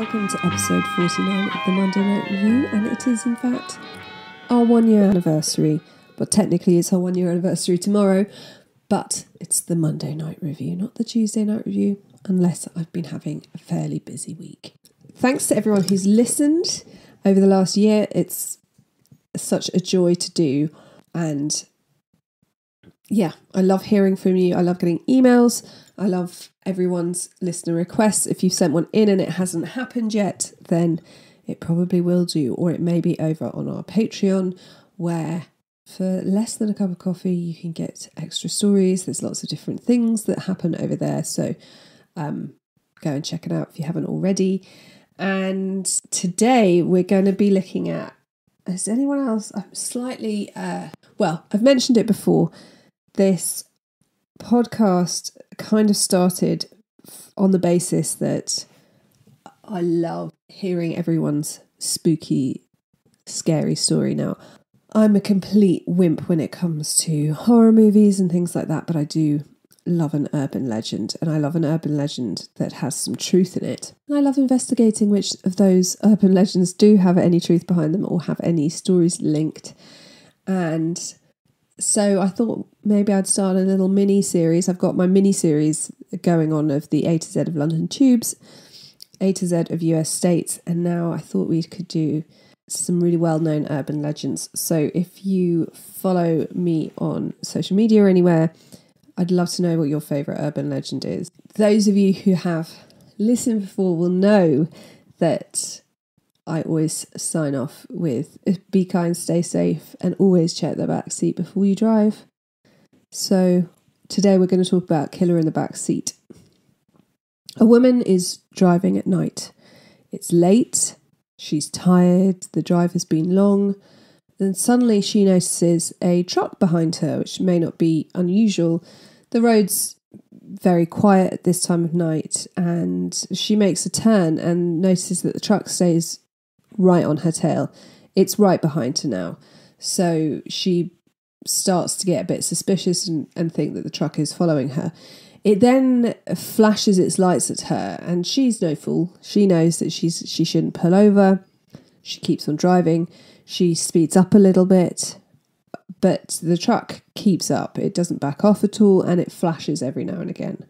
welcome to episode 49 of the Monday Night Review, and it is in fact our 1 year anniversary, but technically it's our 1 year anniversary tomorrow, but it's the Monday Night Review, not the Tuesday Night Review, unless I've been having a fairly busy week. Thanks to everyone who's listened over the last year. It's such a joy to do, and yeah, I love hearing from you. I love getting emails. I love everyone's listener requests. If you've sent one in and it hasn't happened yet, then it probably will do, or it may be over on our Patreon, where for less than a cup of coffee you can get extra stories. There's lots of different things that happen over there, so go and check it out if you haven't already. And today we're going to be looking at, has anyone else slightly I've mentioned it before. This podcast kind of started on the basis that I love hearing everyone's spooky, scary story. Now, I'm a complete wimp when it comes to horror movies and things like that, but I do love an urban legend, and I love an urban legend that has some truth in it. And I love investigating which of those urban legends do have any truth behind them or have any stories linked. And so I thought maybe I'd start a little mini-series. I've got my mini-series going on of the A to Z of London tubes, A to Z of US states, and now I thought we could do some really well-known urban legends. So if you follow me on social media or anywhere, I'd love to know what your favourite urban legend is. Those of you who have listened before will know that I always sign off with be kind, stay safe, and always check the back seat before you drive. So today we're going to talk about Killer in the Back Seat. A woman is driving at night. It's late, she's tired, the drive has been long, and suddenly she notices a truck behind her, which may not be unusual. The road's very quiet at this time of night, and she makes a turn and notices that the truck stays right on her tail. It's right behind her now. So she starts to get a bit suspicious and think that the truck is following her. It then flashes its lights at her, and she's no fool. She knows that she shouldn't pull over. She keeps on driving. She speeds up a little bit, but the truck keeps up. It doesn't back off at all, and it flashes every now and again.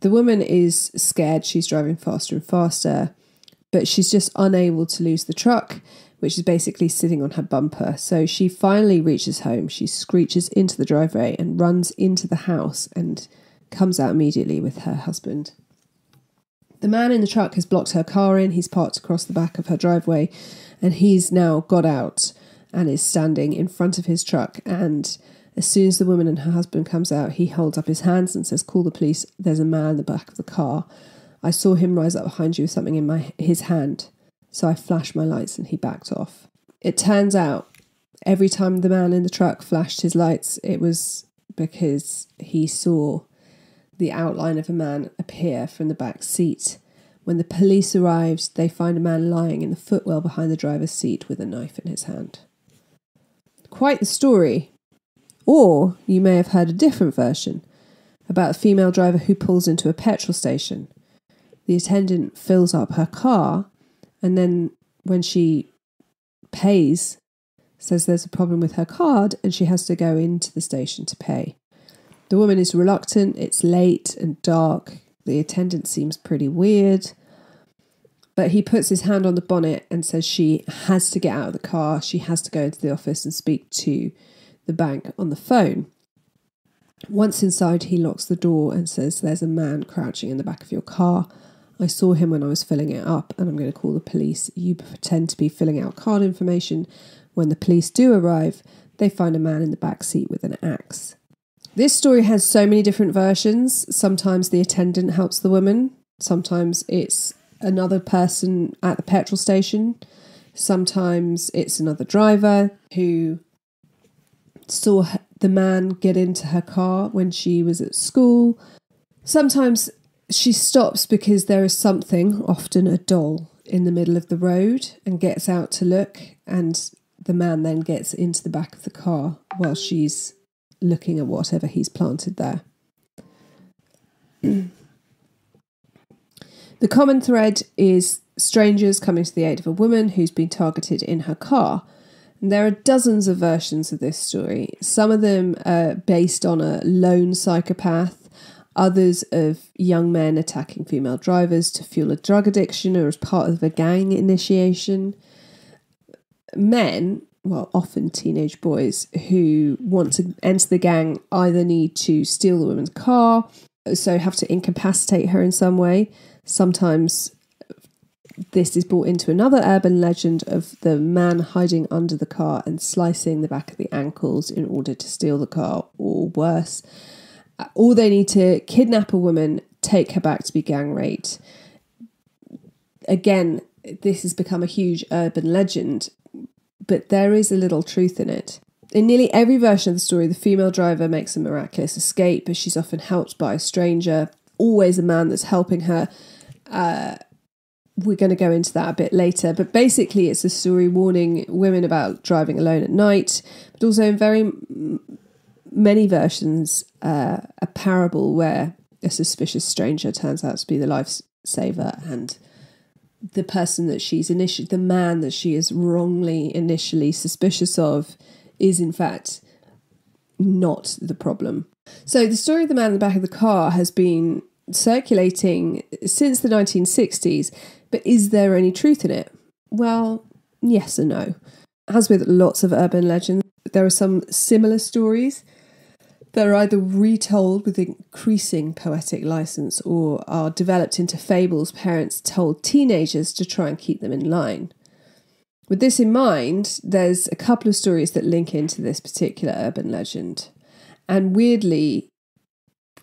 The woman is scared. She's driving faster and faster, but she's just unable to lose the truck, which is basically sitting on her bumper. So she finally reaches home. She screeches into the driveway and runs into the house and comes out immediately with her husband. The man in the truck has blocked her car in. He's parked across the back of her driveway, and he's now got out and is standing in front of his truck. And as soon as the woman and her husband comes out, he holds up his hands and says, "Call the police. There's a man in the back of the car. I saw him rise up behind you with something in his hand. So I flashed my lights and he backed off." It turns out every time the man in the truck flashed his lights, it was because he saw the outline of a man appear from the back seat. When the police arrived, they find a man lying in the footwell behind the driver's seat with a knife in his hand. Quite the story. Or you may have heard a different version about a female driver who pulls into a petrol station. The attendant fills up her car, and then when she pays, says there's a problem with her card and she has to go into the station to pay. The woman is reluctant. It's late and dark. The attendant seems pretty weird, but he puts his hand on the bonnet and says she has to get out of the car. She has to go into the office and speak to the bank on the phone. Once inside, he locks the door and says, "There's a man crouching in the back of your car. I saw him when I was filling it up, and I'm going to call the police. You pretend to be filling out card information. When the police do arrive, they find a man in the back seat with an axe." This story has so many different versions. Sometimes the attendant helps the woman. Sometimes it's another person at the petrol station. Sometimes it's another driver who saw the man get into her car when she was at school. Sometimes she stops because there is something, often a doll, in the middle of the road and gets out to look, and the man then gets into the back of the car while she's looking at whatever he's planted there. The common thread is strangers coming to the aid of a woman who's been targeted in her car. And there are dozens of versions of this story. Some of them are based on a lone psychopath, others of young men attacking female drivers to fuel a drug addiction or as part of a gang initiation. Men, well, often teenage boys, who want to enter the gang either need to steal the woman's car, so have to incapacitate her in some way. Sometimes this is brought into another urban legend of the man hiding under the car and slicing the back of the ankles in order to steal the car, or worse. Or they need to kidnap a woman, take her back to be gang raped. Again, this has become a huge urban legend, but there is a little truth in it. In nearly every version of the story, the female driver makes a miraculous escape, but she's often helped by a stranger, always a man that's helping her. We're going to go into that a bit later, but basically it's a story warning women about driving alone at night, but also in very many versions, a parable where a suspicious stranger turns out to be the lifesaver, and the person that the man that she is wrongly initially suspicious of is in fact not the problem. So the story of the man in the back of the car has been circulating since the 1960s, but is there any truth in it? Well, yes and no. As with lots of urban legends, there are some similar stories that are either retold with increasing poetic license or are developed into fables parents told teenagers to try and keep them in line. With this in mind, there's a couple of stories that link into this particular urban legend. And weirdly,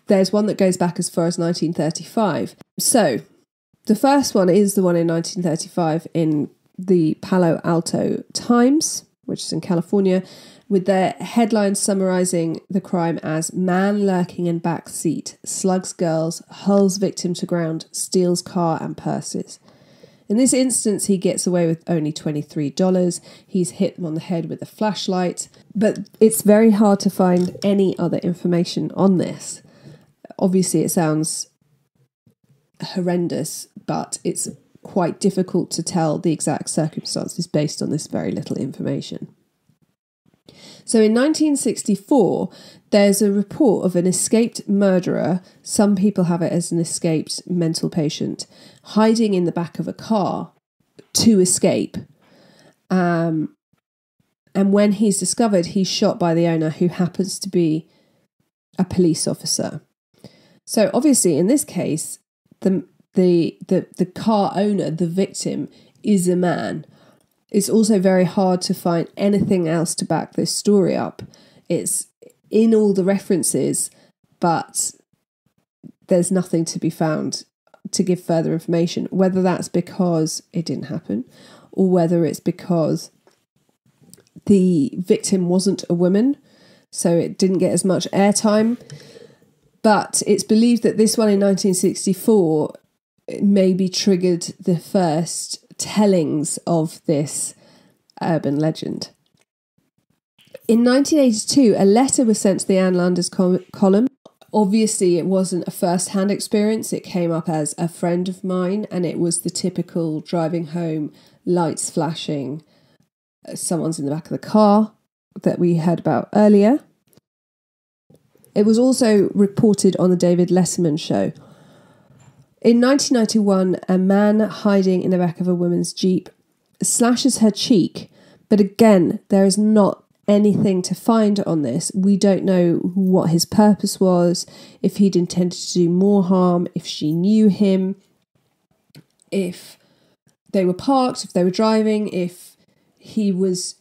there's one that goes back as far as 1935. So, the first one is the one in 1935 in the Palo Alto Times, which is in California, with their headline summarising the crime as "Man lurking in back seat, slugs girls, hurls victim to ground, steals car and purses." In this instance, he gets away with only $23. He's hit them on the head with a flashlight, but it's very hard to find any other information on this. Obviously, it sounds horrendous, but it's quite difficult to tell the exact circumstances based on this very little information. So in 1964, there's a report of an escaped murderer, some people have it as an escaped mental patient, hiding in the back of a car to escape. And when he's discovered, he's shot by the owner, who happens to be a police officer. So obviously, in this case, the car owner, the victim, is a man. It's also very hard to find anything else to back this story up. It's in all the references, but there's nothing to be found to give further information, whether that's because it didn't happen or whether it's because the victim wasn't a woman, so it didn't get as much airtime. But it's believed that this one in 1964 maybe triggered the first tellings of this urban legend. In 1982, a letter was sent to the Ann Landers column. Obviously, it wasn't a first-hand experience. It came up as a friend of mine, and it was the typical driving home, lights flashing, someone's in the back of the car that we heard about earlier. It was also reported on the David Letterman show. In 1991, a man hiding in the back of a woman's Jeep slashes her cheek, but again, there is not anything to find on this. We don't know what his purpose was, if he'd intended to do more harm, if she knew him, if they were parked, if they were driving, if he was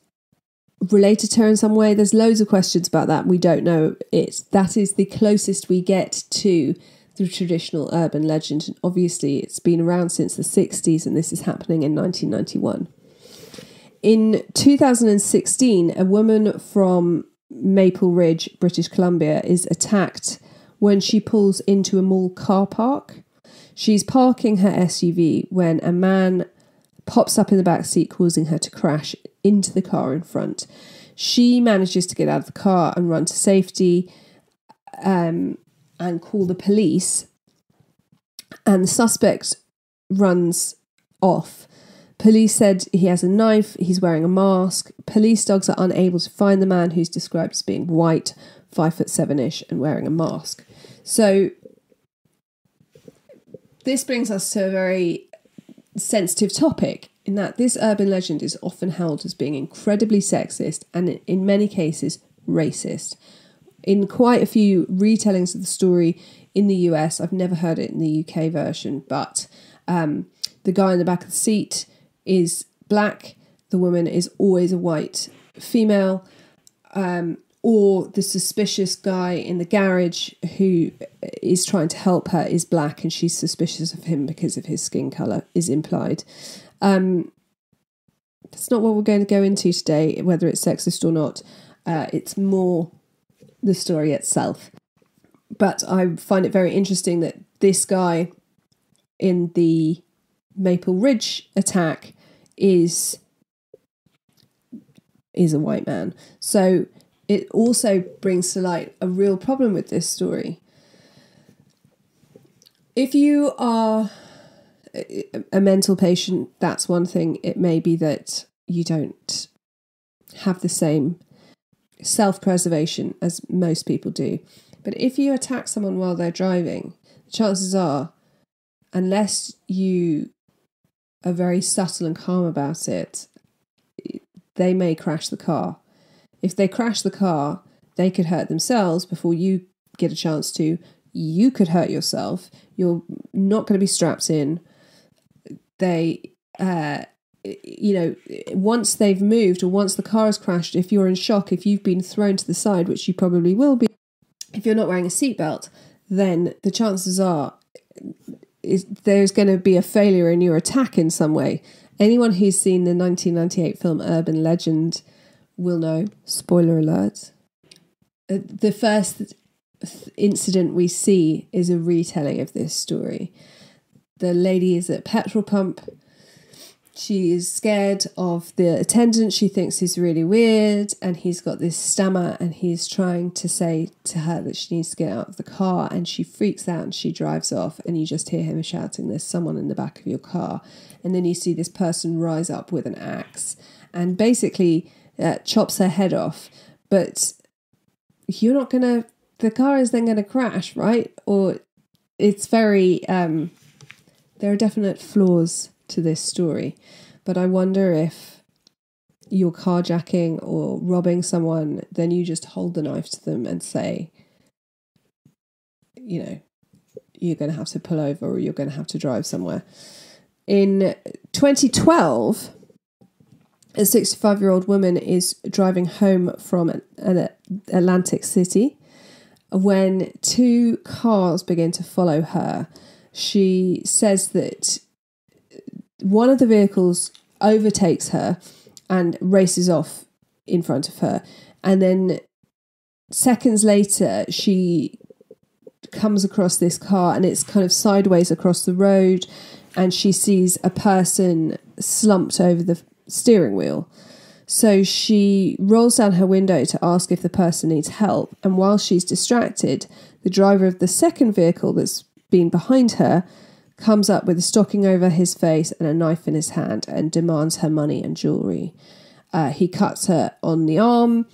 related to her in some way. There's loads of questions about that. We don't know. That is the closest we get to the traditional urban legend. And obviously, it's been around since the 60s, and this is happening in 1991. In 2016, a woman from Maple Ridge, British Columbia, is attacked when she pulls into a mall car park. She's parking her SUV when a man pops up in the back seat, causing her to crash into the car in front. She manages to get out of the car and run to safety and call the police. And the suspect runs off. Police said he has a knife, he's wearing a mask. Police dogs are unable to find the man, who's described as being white, 5'7" and wearing a mask. So this brings us to a very sensitive topic, in that this urban legend is often held as being incredibly sexist and in many cases racist. In quite a few retellings of the story in the US, I've never heard it in the UK version, but the guy in the back of the seat is black, the woman is always a white female, or the suspicious guy in the garage who is trying to help her is black and she's suspicious of him because of his skin colour, is implied. That's not what we're going to go into today, whether it's sexist or not. It's more the story itself. But I find it very interesting that this guy in the Maple Ridge attack is a white man. So it also brings to light a real problem with this story. If you are a mental patient, that's one thing. It may be that you don't have the same self-preservation as most people do. But if you attack someone while they're driving, chances are, unless you are very subtle and calm about it, they may crash the car. If they crash the car, they could hurt themselves before you get a chance to. You could hurt yourself. You're not going to be strapped in. They, once they've moved or once the car has crashed, if you're in shock, if you've been thrown to the side, which you probably will be, if you're not wearing a seatbelt, then the chances are there's going to be a failure in your attack in some way. Anyone who's seen the 1998 film Urban Legend will know, spoiler alert, the first incident we see is a retelling of this story. The lady is at a petrol pump. She is scared of the attendant. She thinks he's really weird and he's got this stammer and he's trying to say to her that she needs to get out of the car, and she freaks out and she drives off, and you just hear him shouting, "There's someone in the back of your car." And then you see this person rise up with an axe and basically chops her head off. But you're not going to, the car is then going to crash, right? Or it's very, there are definite flaws to this story. But I wonder if you're carjacking or robbing someone, then you just hold the knife to them and say, you're going to have to pull over or you're going to have to drive somewhere. In 2012, a 65-year-old woman is driving home from an Atlantic City when two cars begin to follow her. She says that one of the vehicles overtakes her and races off in front of her. And then seconds later, she comes across this car and it's kind of sideways across the road, and she sees a person slumped over the steering wheel. So she rolls down her window to ask if the person needs help. And while she's distracted, the driver of the second vehicle that's been behind her comes up with a stocking over his face and a knife in his hand and demands her money and jewellery. He cuts her on the arm,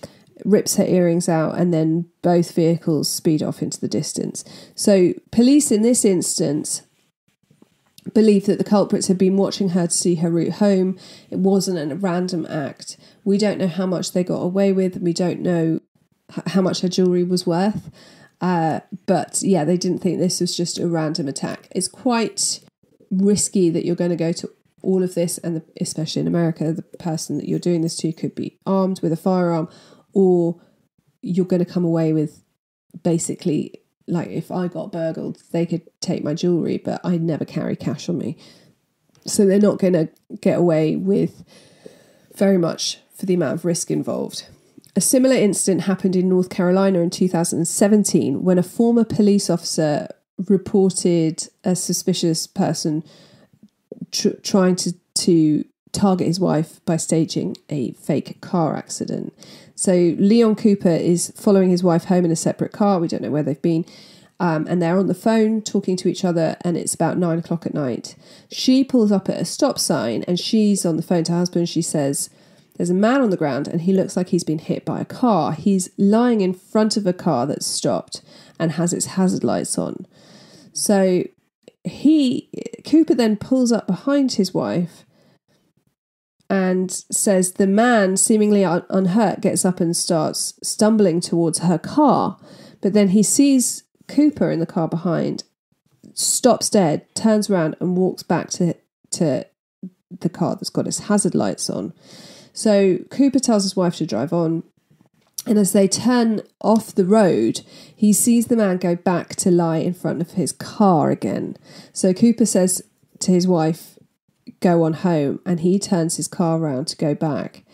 rips her earrings out, and then both vehicles speed off into the distance. So police in this instance believe that the culprits had been watching her to see her route home. It wasn't a random act. We don't know how much they got away with. We don't know how much her jewellery was worth. But yeah, they didn't think this was just a random attack. It's quite risky that you're going to go to all of this, and especially in America, the person that you're doing this to could be armed with a firearm, or you're going to come away with basically, like, if I got burgled, they could take my jewellery, but I never carry cash on me. So they're not going to get away with very much for the amount of risk involved. A similar incident happened in North Carolina in 2017 when a former police officer reported a suspicious person trying to target his wife by staging a fake car accident. So Leon Cooper is following his wife home in a separate car. We don't know where they've been. and they're on the phone talking to each other, and it's about 9 o'clock at night. She pulls up at a stop sign and she's on the phone to her husband. She says, there's a man on the ground and he looks like he's been hit by a car. He's lying in front of a car that's stopped and has its hazard lights on. So Cooper then pulls up behind his wife and says the man, seemingly unhurt, gets up and starts stumbling towards her car. But then he sees Cooper in the car behind, stops dead, turns around and walks back to the car that's got its hazard lights on. So Cooper tells his wife to drive on, and as they turn off the road, he sees the man go back to lie in front of his car again. So Cooper says to his wife, go on home, and he turns his car around to go back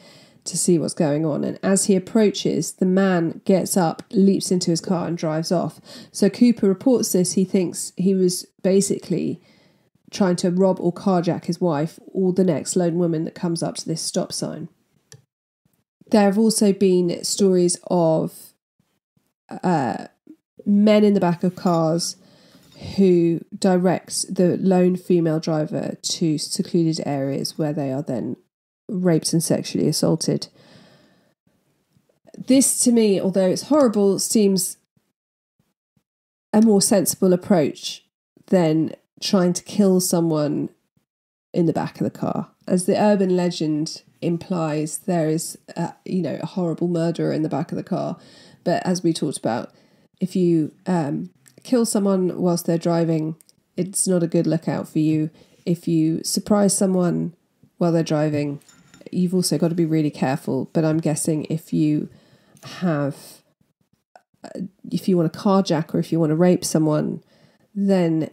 to see what's going on. And as he approaches, the man gets up, leaps into his car and drives off. So Cooper reports this. He thinks he was basically trying to rob or carjack his wife or the next lone woman that comes up to this stop sign. There have also been stories of men in the back of cars who direct the lone female driver to secluded areas where they are then raped and sexually assaulted. This, to me, although it's horrible, seems a more sensible approach than trying to kill someone in the back of the car. As the urban legend implies, there is a horrible murderer in the back of the car. But as we talked about, if you kill someone whilst they're driving, it's not a good lookout for you. If you surprise someone while they're driving, you've also got to be really careful. But I'm guessing if you want to carjack or if you want to rape someone, then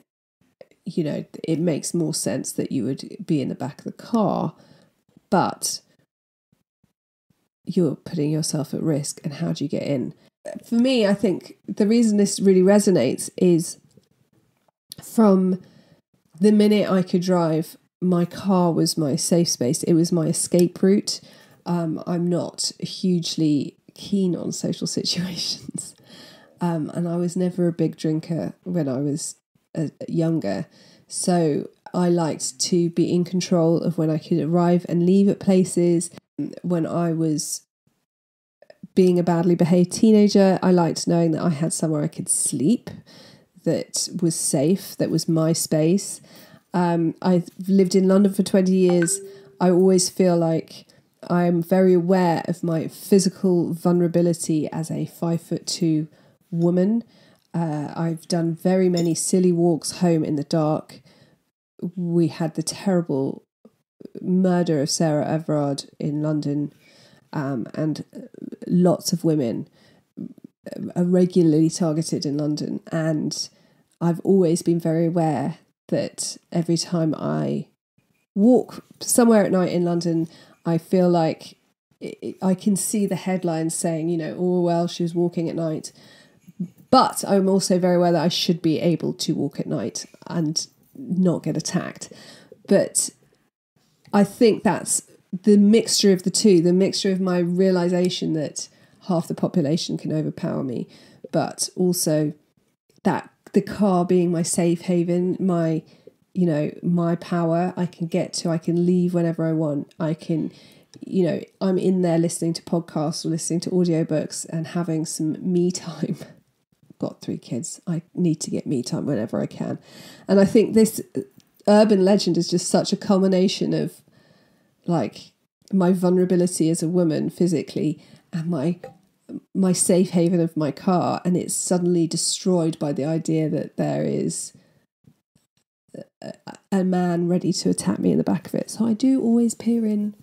it makes more sense that you would be in the back of the car, but you're putting yourself at risk, and how do you get in? For me, I think the reason this really resonates is from the minute I could drive, my car was my safe space. It was my escape route. I'm not hugely keen on social situations, and I was never a big drinker when I was younger, so I liked to be in control of when I could arrive and leave at places. When I was being a badly behaved teenager, I liked knowing that I had somewhere I could sleep that was safe, that was my space. I've lived in London for 20 years. I always feel like I'm very aware of my physical vulnerability as a 5'2" woman. I've done very many silly walks home in the dark. We had the terrible murder of Sarah Everard in London, and lots of women are regularly targeted in London. And I've always been very aware that every time I walk somewhere at night in London, I feel like I can see the headlines saying, oh, well, she was walking at night. But I'm also very aware that I should be able to walk at night and not get attacked. But I think that's the mixture of the two, the mixture of my realisation that half the population can overpower me, but also that the car being my safe haven, my power. I can get to, I can leave whenever I want. I can, I'm in there listening to podcasts or listening to audiobooks and having some me time. Got 3 kids. I need to get me time whenever I can. And I think this urban legend is just such a culmination of like my vulnerability as a woman physically and my safe haven of my car, and it's suddenly destroyed by the idea that there is a man ready to attack me in the back of it. So I do always peer in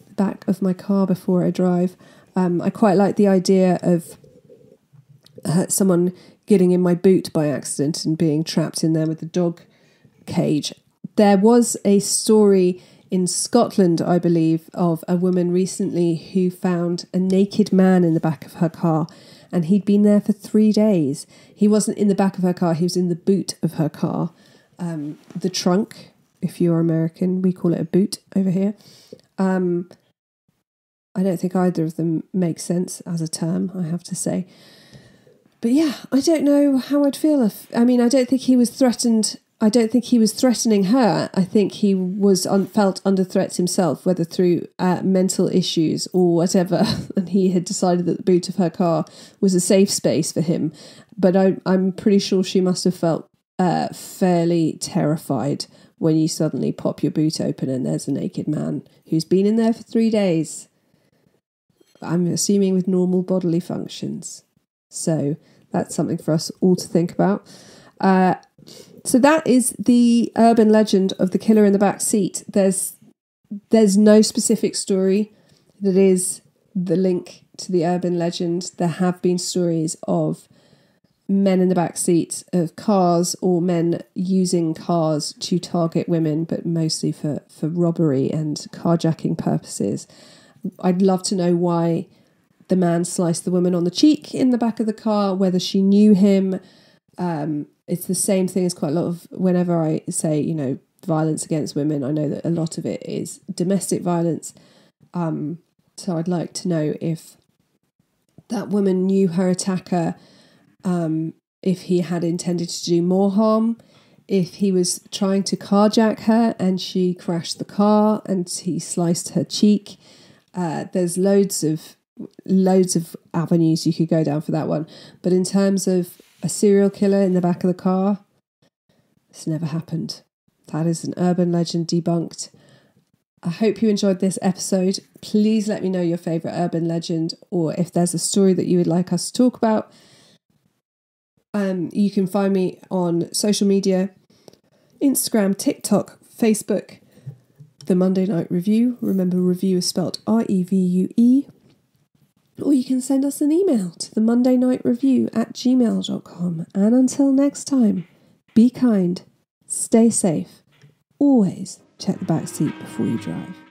the back of my car before I drive. I quite like the idea of someone getting in my boot by accident and being trapped in there with the dog cage. There was a story in Scotland, I believe, of a woman recently who found a naked man in the back of her car, and he'd been there for 3 days. He wasn't in the back of her car, he was in the boot of her car. The trunk, if you're American, we call it a boot over here. I don't think either of them make sense as a term, I have to say. But yeah, I don't know how I'd feel if... I mean, I don't think he was threatened. I don't think he was threatening her. I think he was felt under threat himself, whether through mental issues or whatever. And he had decided that the boot of her car was a safe space for him. But I'm pretty sure she must have felt fairly terrified when you suddenly pop your boot open and there's a naked man who's been in there for 3 days. I'm assuming with normal bodily functions. So that's something for us all to think about. So that is the urban legend of the killer in the back seat. There's no specific story that is the link to the urban legend. There have been stories of men in the back seat of cars or men using cars to target women, but mostly for robbery and carjacking purposes. I'd love to know why the man sliced the woman on the cheek in the back of the car, whether she knew him. It's the same thing as quite a lot of, whenever I say, violence against women, I know that a lot of it is domestic violence. So I'd like to know if that woman knew her attacker, if he had intended to do more harm, if he was trying to carjack her and she crashed the car and he sliced her cheek. There's loads of avenues you could go down for that one. But in terms of a serial killer in the back of the car, it's never happened. That is an urban legend debunked. I hope you enjoyed this episode. Please let me know your favourite urban legend, or if there's a story that you would like us to talk about. You can find me on social media, Instagram, TikTok, Facebook, The Monday Night Revue. Remember, review is spelled REVUE. Or you can send us an email to themondaynightrevue@gmail.com. And until next time, be kind, stay safe, always check the back seat before you drive.